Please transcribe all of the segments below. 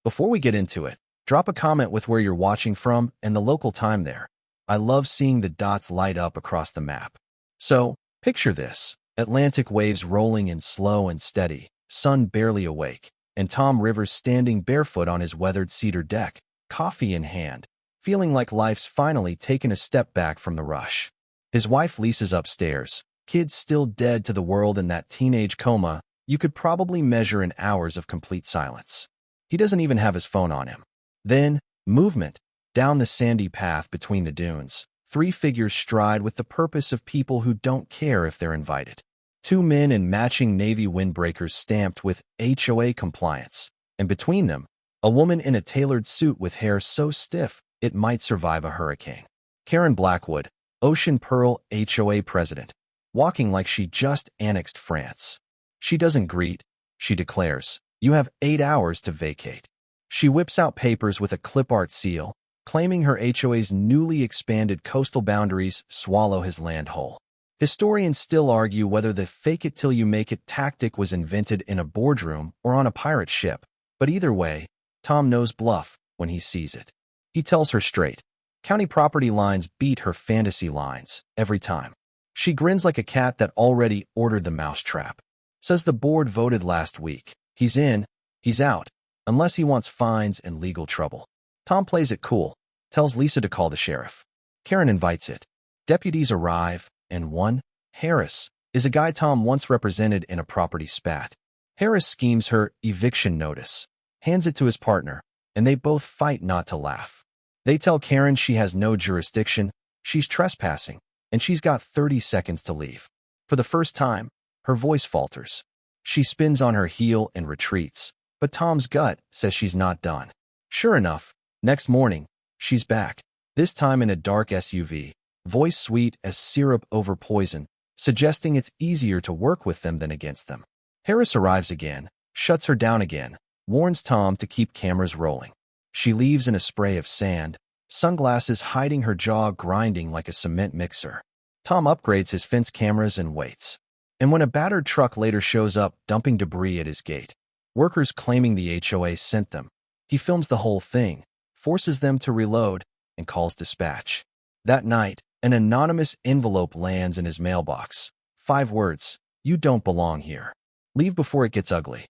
Before we get into it, drop a comment with where you're watching from and the local time there. I love seeing the dots light up across the map. So, picture this. Atlantic waves rolling in slow and steady, sun barely awake, and Tom Rivers standing barefoot on his weathered cedar deck, coffee in hand, feeling like life's finally taken a step back from the rush. His wife Lisa's upstairs, kids still dead to the world in that teenage coma you could probably measure in hours of complete silence. He doesn't even have his phone on him. Then, movement. Down the sandy path between the dunes, 3 figures stride with the purpose of people who don't care if they're invited. 2 men in matching navy windbreakers stamped with HOA compliance, and between them, a woman in a tailored suit with hair so stiff it might survive a hurricane. Karen Blackwood, Ocean Pearl HOA president, walking like she just annexed France. She doesn't greet, she declares, "You have 8 hours to vacate." She whips out papers with a clip art seal, claiming her HOA's newly expanded coastal boundaries swallow his land whole. Historians still argue whether the fake-it-till-you-make-it tactic was invented in a boardroom or on a pirate ship, but either way, Tom knows bluff when he sees it. He tells her straight. County property lines beat her fantasy lines every time. She grins like a cat that already ordered the mousetrap. Says the board voted last week. He's in, he's out, unless he wants fines and legal trouble. Tom plays it cool, tells Lisa to call the sheriff. Karen invites it. Deputies arrive, and one, Harris, is a guy Tom once represented in a property spat. Harris schemes her eviction notice, hands it to his partner, and they both fight not to laugh. They tell Karen she has no jurisdiction, she's trespassing, and she's got 30 seconds to leave. For the first time, her voice falters. She spins on her heel and retreats, but Tom's gut says she's not done. Sure enough, next morning, she's back, this time in a dark SUV, voice sweet as syrup over poison, suggesting it's easier to work with them than against them. Harris arrives again, shuts her down again, warns Tom to keep cameras rolling. She leaves in a spray of sand, sunglasses hiding her jaw grinding like a cement mixer. Tom upgrades his fence cameras and waits. And when a battered truck later shows up dumping debris at his gate, workers claiming the HOA sent them, he films the whole thing, forces them to reload, and calls dispatch. That night, an anonymous envelope lands in his mailbox. 5 words, "You don't belong here. Leave before it gets ugly."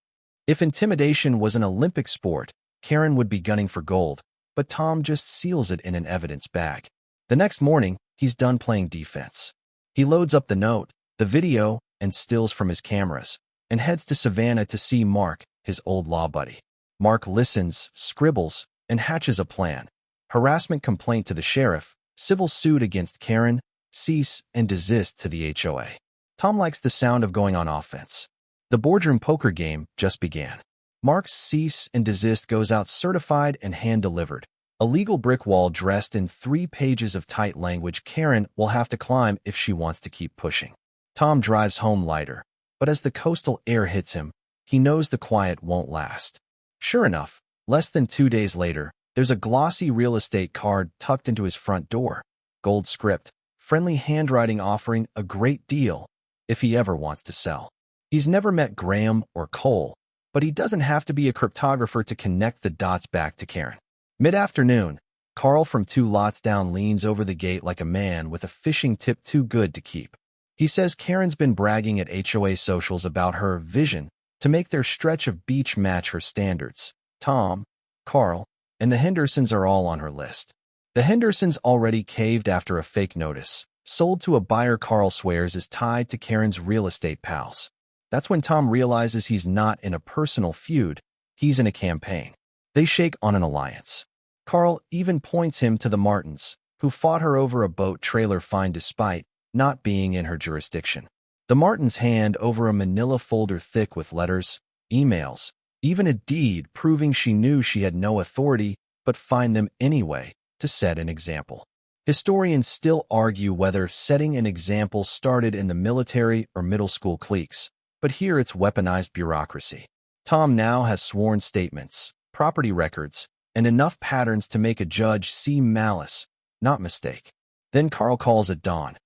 If intimidation was an Olympic sport, Karen would be gunning for gold, but Tom just seals it in an evidence bag. The next morning, he's done playing defense. He loads up the note, the video, and stills from his cameras, and heads to Savannah to see Mark, his old law buddy. Mark listens, scribbles, and hatches a plan. Harassment complaint to the sheriff, civil suit against Karen, cease and desist to the HOA. Tom likes the sound of going on offense. The boardroom poker game just began. Mark's cease and desist goes out certified and hand-delivered. A legal brick wall dressed in 3 pages of tight language Karen will have to climb if she wants to keep pushing. Tom drives home lighter, but as the coastal air hits him, he knows the quiet won't last. Sure enough, less than 2 days later, there's a glossy real estate card tucked into his front door. Gold script, friendly handwriting offering a great deal if he ever wants to sell. He's never met Graham or Cole, but he doesn't have to be a cryptographer to connect the dots back to Karen. Mid-afternoon, Carl from 2 lots down leans over the gate like a man with a fishing tip too good to keep. He says Karen's been bragging at HOA socials about her vision to make their stretch of beach match her standards. Tom, Carl, and the Hendersons are all on her list. The Hendersons already caved after a fake notice, sold to a buyer Carl swears is tied to Karen's real estate pals. That's when Tom realizes he's not in a personal feud, he's in a campaign. They shake on an alliance. Carl even points him to the Martins, who fought her over a boat trailer fine despite not being in her jurisdiction. The Martins hand over a manila folder thick with letters, emails, even a deed proving she knew she had no authority, but find them anyway to set an example. Historians still argue whether setting an example started in the military or middle school cliques, but here it's weaponized bureaucracy. Tom now has sworn statements, property records, and enough patterns to make a judge see malice, not mistake. Then Carl calls at dawn.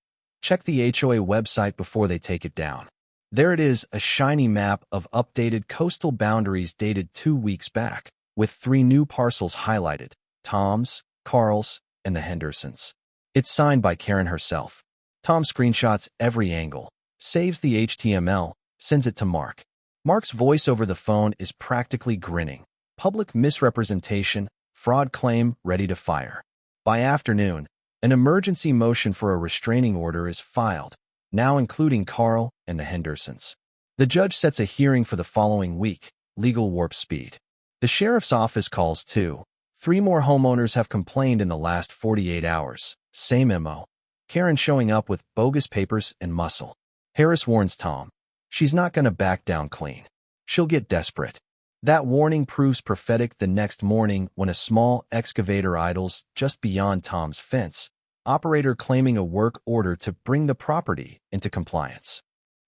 Check the HOA website before they take it down. There it is, a shiny map of updated coastal boundaries dated 2 weeks back. with 3 new parcels highlighted: Tom's, Carl's, and the Hendersons. It's signed by Karen herself. Tom screenshots every angle, saves the HTML, sends it to Mark. Mark's voice over the phone is practically grinning. Public misrepresentation, fraud claim ready to fire. By afternoon, an emergency motion for a restraining order is filed, now including Carl and the Hendersons. The judge sets a hearing for the following week. Legal warp speed. The sheriff's office calls 2. 3 more homeowners have complained in the last 48 hours. Same MO. Karen showing up with bogus papers and muscle. Harris warns Tom. She's not going to back down clean. She'll get desperate. That warning proves prophetic the next morning when a small excavator idles just beyond Tom's fence, operator claiming a work order to bring the property into compliance.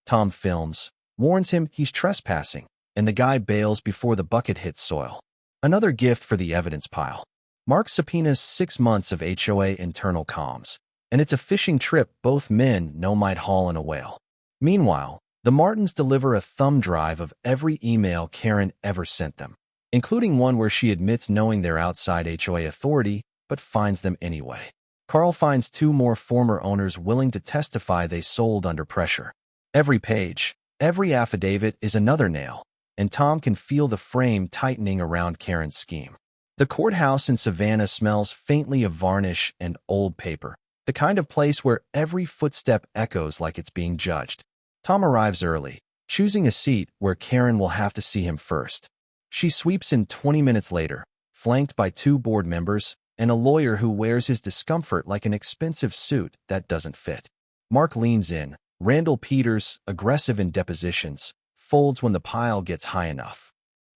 Tom films, warns him he's trespassing, and the guy bails before the bucket hits soil. Another gift for the evidence pile. Mark subpoenas 6 months of HOA internal comms, and it's a fishing trip both men know might haul in a whale. Meanwhile, the Martins deliver a thumb drive of every email Karen ever sent them, including one where she admits knowing their outside HOA authority, but finds them anyway. Carl finds 2 more former owners willing to testify they sold under pressure. Every page, every affidavit is another nail, and Tom can feel the frame tightening around Karen's scheme. The courthouse in Savannah smells faintly of varnish and old paper, the kind of place where every footstep echoes like it's being judged. Tom arrives early, choosing a seat where Karen will have to see him first. She sweeps in 20 minutes later, flanked by 2 board members and a lawyer who wears his discomfort like an expensive suit that doesn't fit. Mark leans in. Randall Peters, aggressive in depositions, folds when the pile gets high enough.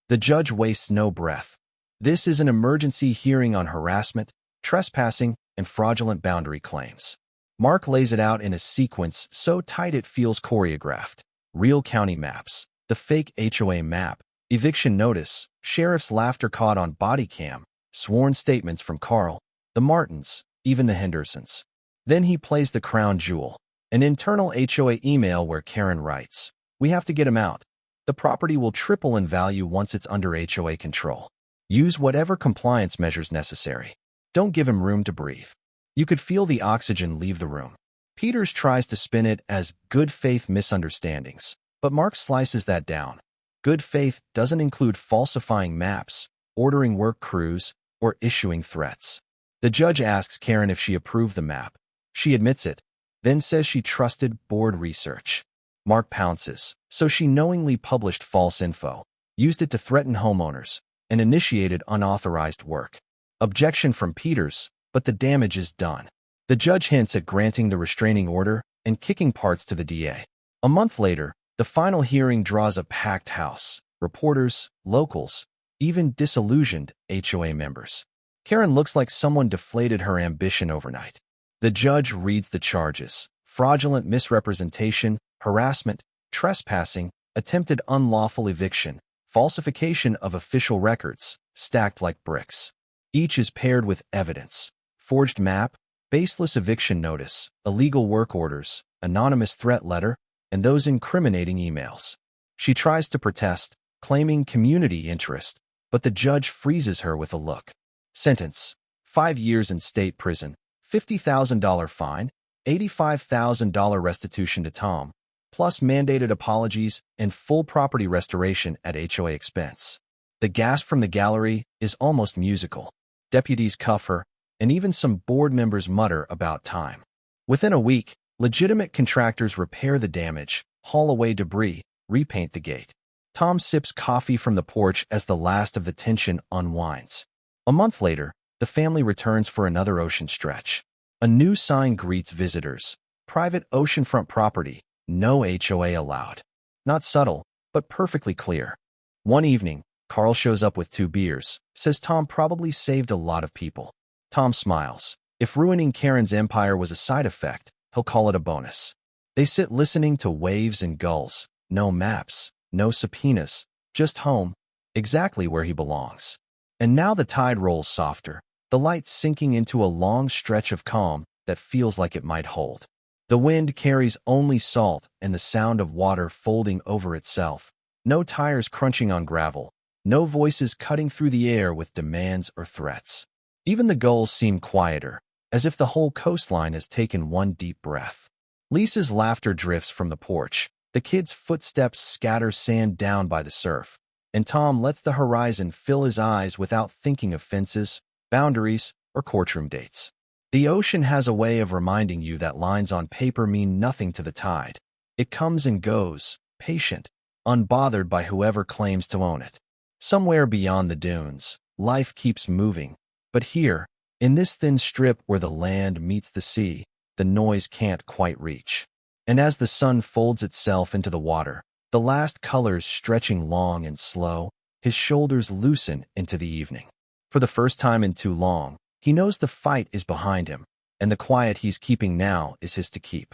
The judge wastes no breath. This is an emergency hearing on harassment, trespassing, and fraudulent boundary claims. Mark lays it out in a sequence so tight it feels choreographed. Real county maps, the fake HOA map, eviction notice, sheriff's laughter caught on body cam, sworn statements from Carl, the Martins, even the Hendersons. Then he plays the crown jewel, an internal HOA email where Karen writes, "We have to get him out. The property will triple in value once it's under HOA control. Use whatever compliance measures necessary. Don't give him room to breathe." You could feel the oxygen leave the room. Peters tries to spin it as good faith misunderstandings, but Mark slices that down. Good faith doesn't include falsifying maps, ordering work crews, or issuing threats. The judge asks Karen if she approved the map. She admits it, then says she trusted board research. Mark pounces, so she knowingly published false info, used it to threaten homeowners, and initiated unauthorized work. Objection from Peters, but the damage is done. The judge hints at granting the restraining order and kicking parts to the DA. A month later, the final hearing draws a packed house, reporters, locals, even disillusioned HOA members. Karen looks like someone deflated her ambition overnight. The judge reads the charges: fraudulent misrepresentation, harassment, trespassing, attempted unlawful eviction, falsification of official records, stacked like bricks. Each is paired with evidence: forged map, baseless eviction notice, illegal work orders, anonymous threat letter, and those incriminating emails. She tries to protest, claiming community interest, but the judge freezes her with a look. Sentence: 5 years in state prison, $50,000 fine, $85,000 restitution to Tom, plus mandated apologies and full property restoration at HOA expense. The gasp from the gallery is almost musical. Deputies cuff her, and even some board members mutter about time. Within a week, legitimate contractors repair the damage, haul away debris, repaint the gate. Tom sips coffee from the porch as the last of the tension unwinds. A month later, the family returns for another ocean stretch. A new sign greets visitors: private oceanfront property, no HOA allowed. Not subtle, but perfectly clear. One evening, Carl shows up with 2 beers, says Tom probably saved a lot of people. Tom smiles. If ruining Karen's empire was a side effect, he'll call it a bonus. They sit listening to waves and gulls. No maps, no subpoenas, just home, exactly where he belongs. And now the tide rolls softer, the light sinking into a long stretch of calm that feels like it might hold. The wind carries only salt and the sound of water folding over itself. No tires crunching on gravel, No voices cutting through the air with demands or threats. Even the gulls seem quieter, as if the whole coastline has taken one deep breath. Lisa's laughter drifts from the porch. The kids' footsteps scatter sand down by the surf, and Tom lets the horizon fill his eyes without thinking of fences, boundaries, or courtroom dates. The ocean has a way of reminding you that lines on paper mean nothing to the tide. It comes and goes, patient, unbothered by whoever claims to own it. Somewhere beyond the dunes, life keeps moving. But here, in this thin strip where the land meets the sea, the noise can't quite reach. And as the sun folds itself into the water, the last colors stretching long and slow, his shoulders loosen into the evening. For the first time in too long, he knows the fight is behind him, and the quiet he's keeping now is his to keep.